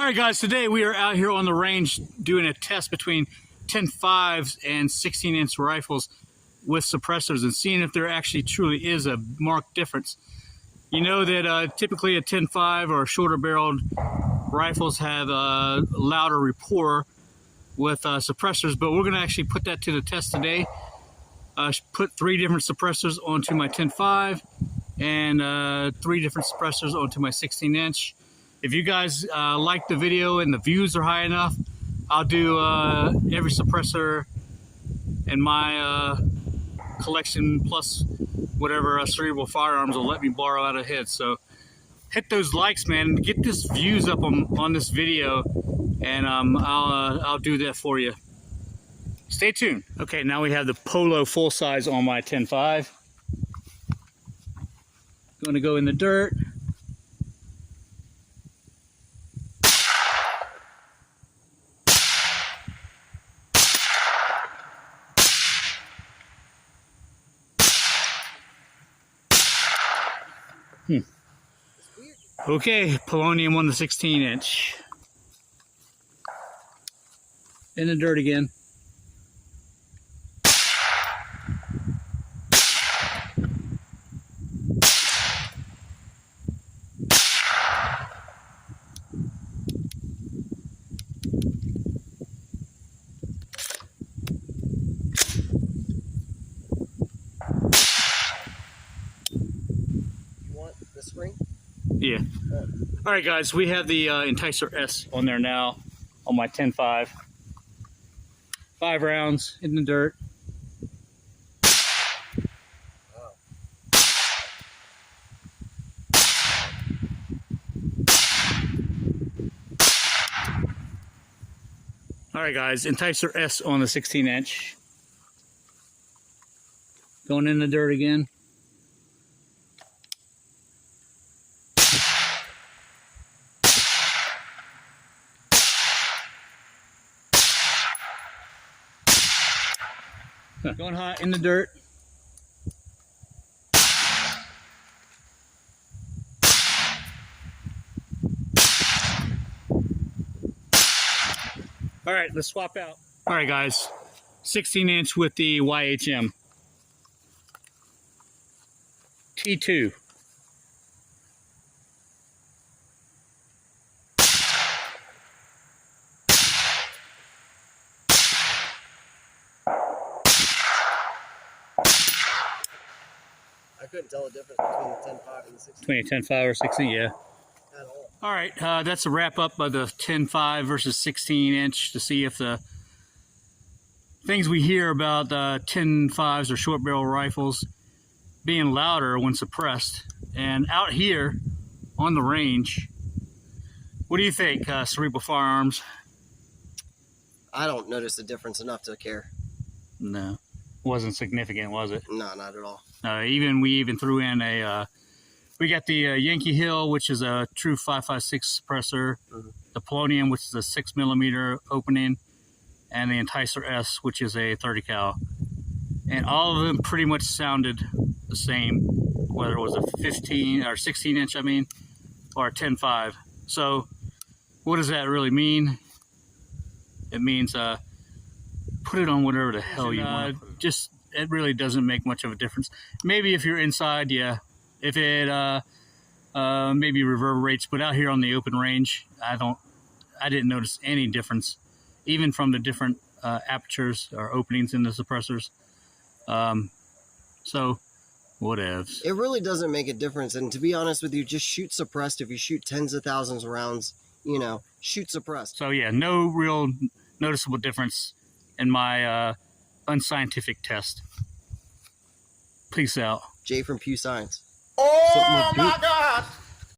All right, guys, today we are out here on the range doing a test between 10.5s and 16-inch rifles with suppressors and seeing if there actually truly is a marked difference. You know that typically a 10.5 or shorter barreled rifles have a louder rapport with suppressors, but we're going to actually put that to the test today. Put 3 different suppressors onto my 10.5 and 3 different suppressors onto my 16-inch. If you guys like the video and the views are high enough, I'll do every suppressor in my collection plus whatever Cerebral Firearms will let me borrow out of his. So hit those likes, man. Get this views up on this video, and I'll do that for you. Stay tuned. Okay, now we have the Polo full size on my 10.5. Going to go in the dirt. Okay, Polonium on the 16-inch. In the dirt again. You want the spring? Yeah. All right, guys, we have the Enticer S on there now on my 10.5. 5 rounds in the dirt. Wow. All right, guys, Enticer S on the 16-inch. Going in the dirt again. Going hot in the dirt. All right, let's swap out. All right, guys, 16-inch with the YHM T2. I couldn't tell the difference between the 10.5 and the 16. Between a 10.5 or 16, yeah. At all. All right, that's a wrap up of the 10.5 versus 16-inch to see if the things we hear about 10.5s or short barrel rifles being louder when suppressed. And out here on the range, what do you think, Cerebral Firearms? I don't notice the difference enough to care. No, wasn't significant, was it? No, not at all. We even threw in a, we got the Yankee Hill, which is a true 5.56 suppressor, the Polonium, which is a 6mm opening, and the Enticer S, which is a 30 cal. And all of them pretty much sounded the same, whether it was a 15 or 16-inch, or a 10.5. So what does that really mean? It means put it on whatever the hell you want. It really doesn't make much of a difference. Maybe if you're inside, yeah. If it maybe reverberates, but out here on the open range, I didn't notice any difference, even from the different apertures or openings in the suppressors. So whatevs. It really doesn't make a difference. And to be honest with you, just shoot suppressed. If you shoot tens of thousands of rounds, you know, shoot suppressed. So yeah, no real noticeable difference in my unscientific test. Peace out. Jay from Pew Science. Oh my God!